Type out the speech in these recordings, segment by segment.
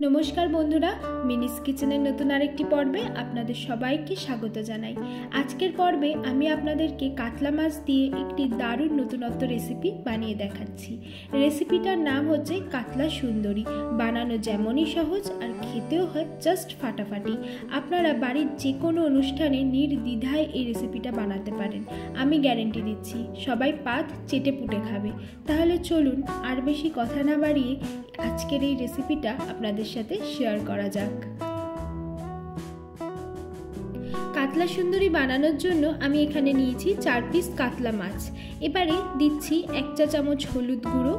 नमस्कार बंधुरा मिनिस किचेनेर नतून आरेकटी पर्वे आपनादेर सबाइके स्वागत जानाई। आजकेर पर्वे आमी आपनादेरके कातला माछ दिए एकटी दारुण नतूनत्व रेसिपि बानिये देखाच्छि। रेसिपिटार नाम होच्छे कातला सुंदरी। बानानो जेमनई सहज आर खेतेओ हय जास्ट फाटाफाटी। आपनारा बाड़िर जे कोनो अनुष्ठाने निर्द्विधाय एई रेसिपिटा बानाते पारेन। आमी ग्यारेंटी दिচ্ছি सबाई पात चेटे पुटे खाबे। ताहले चलुन आर बेशी कथा ना बाड़िये आजकेर एई रेसिपिटा आपनादेर साथे शेयर करा जाक। कातला सुंदरी बानानोर जोन्नो आमी एखाने नियेछि 4 पिस कातला माछ। एबारे दिচ্ছি 1 चा चामच हलुद गुड़ो,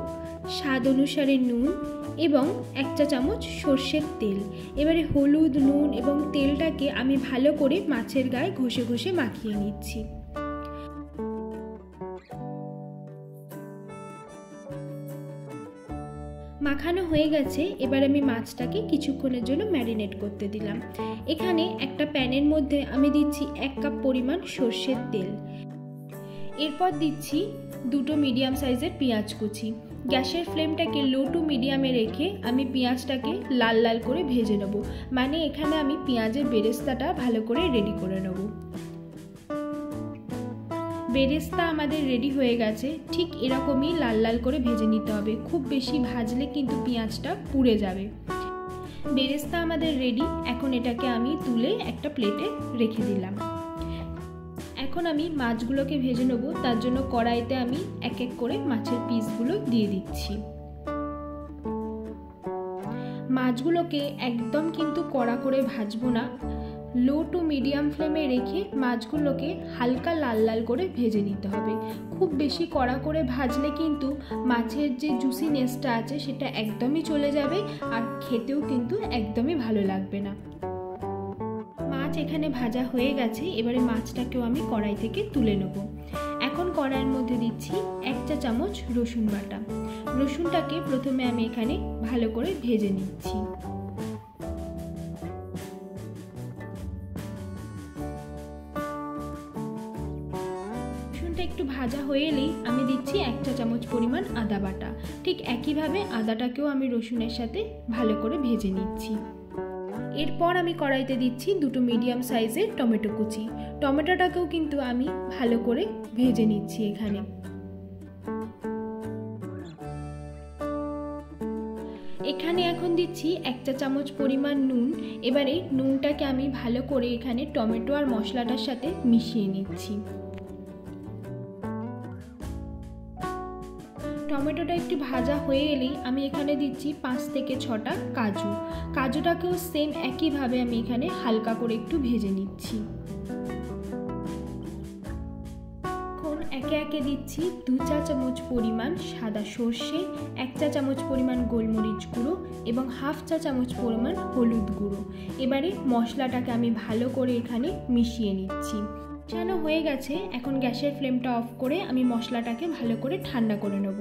स्वाद अनुसारे नुन एबं 1 चा चामच सर्षेर तेल। एबारे हलुद नुन एबं तेलटाके आमी भालो करे माछेर गाये घषे घषे माखिये निচ্ছি। माखानो हয়ে গেছে। এবার আমি মাছটাকে কিছুক্ষণের জন্য ম্যারিনেট করতে দিলাম। এখানে একটা প্যানের মধ্যে আমি দিচ্ছি 1 কাপ পরিমাণ সরষের তেল। এরপর দিচ্ছি দুটো মিডিয়াম সাইজের পেঁয়াজ কুচি। গ্যাসের ফ্লেমটাকে লো টু মিডিয়ামে রেখে আমি পেঁয়াজটাকে লাল লাল করে ভেজে নেব। মানে এখানে আমি পেঁয়াজের বেরেস্তাটা ভালো করে রেডি করে নেব। बेरेस्ता आमादेर रेडी हয়ে গেছে। ঠিক এরকমই লাল লাল করে ভেজে নিতে হবে। খুব বেশি ভাজলে কিন্তু পেঁয়াজটা পুড়ে যাবে। বেরেস্তা আমাদের রেডি। এখন এটাকে আমি তুলে একটা প্লেটে রেখে দিলাম। এখন আমি মাছগুলোকে ভেজে নেব। তার জন্য কড়াইতে আমি এক এক করে মাছের পিসগুলো দিয়ে দিচ্ছি। মাছগুলোকে একদম কিন্তু কড়া করে ভাজবো না। लो टू मीडियम फ्लेमे रेखे माछगुलोके हालका लाल लाल करे भेजे निते हबे। खूब बेशी कड़ा करे भाजले किन्तु माछेर जे जुसिनेसटा आछे सेटा एकदमई चले जाबे आर खेतेओ किन्तु एकदमई भालो लागबे ना। माछ एखाने भाजा हये गेछे। एबारे माछटाकेओ आमी कड़ाई थेके तुले नेब। এখন কড়াইয়ের মধ্যে দিচ্ছি 1 চা চামচ রসুন বাটা। রসুনটাকে প্রথমে আমি এখানে ভালো করে ভেজে নিচ্ছি। একটু ভাজা হয়ে এলেই আমি দিচ্ছি 1 চা চামচ পরিমাণ আদা বাটা। ঠিক একইভাবে আদাটাকেও আমি রসুনের সাথে ভালো করে ভেজে নিচ্ছি। এরপর আমি কড়াইতে দিচ্ছি দুটো মিডিয়াম সাইজের টমেটো কুচি। টমেটোটাকেও কিন্তু আমি ভালো করে ভেজে নিচ্ছি এখানে। এখানে এখন দিচ্ছি 1 চা চামচ পরিমাণ নুন। এবারে নুনটাকে আমি ভালো করে এখানে টমেটো আর মশলাটার সাথে মিশিয়ে নিচ্ছি। টমেটোটা একটু ভাজা হয়ে এলেই আমি এখানে দিচ্ছি 5 থেকে 6টা কাজু। কাজুটাকেও সেম একইভাবে আমি এখানে হালকা করে একটু ভেজে নিচ্ছি। এখন একে একে দিচ্ছি 2 চা চামচ পরিমাণ সাদা সর্ষে, 1 চা চামচ পরিমাণ গোলমরিচ গুঁড়ো এবং হাফ চা চামচ পরিমাণ হলুদ গুঁড়ো। এবারে মশলাটাকে আমি ভালো করে এখানে মিশিয়ে নিচ্ছি। মিশানো হয়ে গেছে। এখন গ্যাসের ফ্লেমটা অফ করে আমি মশলাটাকে ভালো করে ঠান্ডা করে নেব।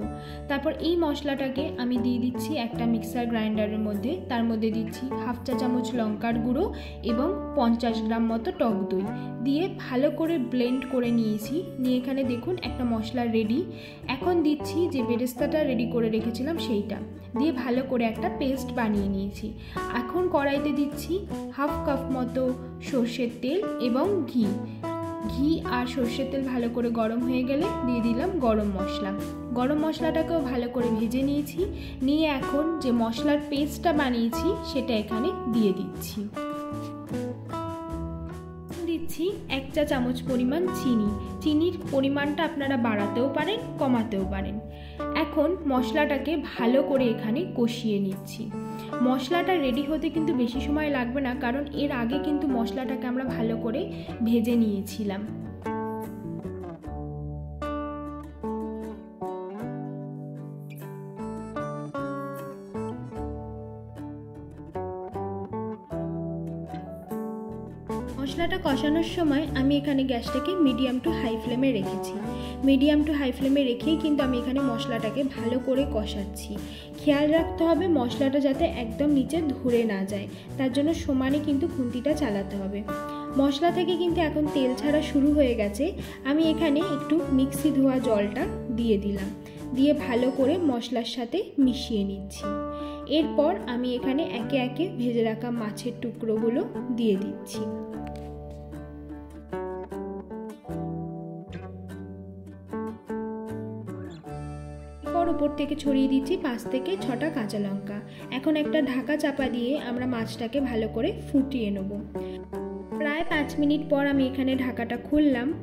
তারপর এই মশলাটাকে আমি দিয়ে দিচ্ছি একটা মিক্সার গ্রাইন্ডারের মধ্যে। তার মধ্যে দিচ্ছি হাফ চা চামচ লঙ্কার গুঁড়ো এবং 50 গ্রাম মতো টক দই দিয়ে ভালো করে ব্লেন্ড করে নিয়েছি। নিয়ে এখানে দেখুন একটা মশলা রেডি। এখন দিচ্ছি যে বেরেস্তাটা রেডি করে রেখেছিলাম সেইটা দিয়ে ভালো করে একটা পেস্ট বানিয়ে নিয়েছি। এখন কড়াইতে দিচ্ছি হাফ কাপ মতো সর্ষের তেল এবং ঘি। ঘি আর সর্ষের তেল ভালো করে গরম হয়ে গেলে দিয়ে দিলাম গরম মশলা। গরম মশলাটাকেও ভালো করে ভেজে নিয়েছি। নিয়ে এখন যে মশলার পেস্টটা বানিয়েছি সেটা এখানে দিয়ে দিচ্ছি। দিচ্ছি 1 চা চামচ পরিমাণ চিনি। চিনির পরিমাণটা আপনারা বাড়াতেও পারেন কমাতেও পারেন। এখন মশলাটাকে ভালো করে এখানে কষিয়ে নিচ্ছি। মশলাটা রেডি হতে কিন্তু বেশি সময় লাগবে না, কারণ এর আগে কিন্তু মশলাটাকে আমরা ভালো করে ভেজে নিয়েছিলাম। মশলাটা কষানোর সময় আমি এখানে গ্যাসটাকে মিডিয়াম টু হাই ফ্লেমে রেখেছি। মিডিয়াম টু হাই ফ্লেমে রেখেই কিন্তু আমি এখানে মশলাটাকে ভালো করে কষাচ্ছি। খেয়াল রাখতে হবে মশলাটা যাতে একদম নিচে ধরে না যায়, তার জন্য সমানে কিন্তু খুন্তিটা চালাতে হবে। মশলা থেকে কিন্তু এখন তেল ছাড়া শুরু হয়ে গেছে। আমি এখানে একটু মিক্সি ধোয়া জলটা দিয়ে দিলাম। দিয়ে ভালো করে মশলার সাথে মিশিয়ে নিচ্ছি। এরপর আমি এখানে একে একে ভেজে রাখা মাছের টুকরোগুলো দিয়ে দিচ্ছি। উপর থেকে ছড়িয়ে দিচ্ছি 5 থেকে 6টা কাঁচা লঙ্কা। এখন একটা ঢাকা চাপা দিয়ে আমরা মাছটাকে ভালো করে ফুটিয়ে নেব। প্রায় 5 মিনিট পর আমি এখানে ঢাকাটা খুললাম।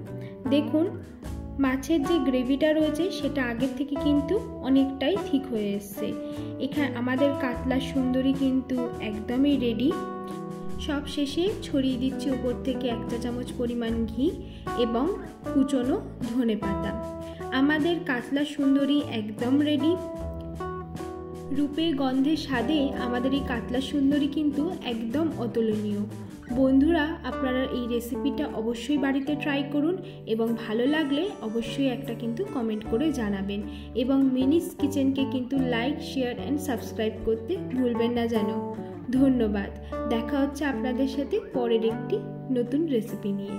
দেখুন মাছের যে গ্রেভিটা রয়েছে সেটা আগের থেকে কিন্তু অনেকটাই ঠিক হয়ে এসছে। এখানে আমাদের কাতলা সুন্দরী কিন্তু একদমই রেডি। সব শেষে ছড়িয়ে দিচ্ছি উপর থেকে 1 চা চামচ পরিমাণ ঘি এবং কুচনো ধনেপাতা। আমাদের কাতলা সুন্দরী একদম রেডি। রূপে গন্ধে স্বাদে আমাদের এই কাতলা সুন্দরী কিন্তু একদম অতুলনীয়। বন্ধুরা, আপনারা এই রেসিপিটা অবশ্যই বাড়িতে ট্রাই করুন এবং ভালো লাগলে অবশ্যই একটা কিন্তু কমেন্ট করে জানাবেন এবং মিনিস কিচেনকে কিন্তু লাইক, শেয়ার অ্যান্ড সাবস্ক্রাইব করতে ভুলবেন না যেন। ধন্যবাদ। দেখা হচ্ছে আপনাদের সাথে পরের একটি নতুন রেসিপি নিয়ে।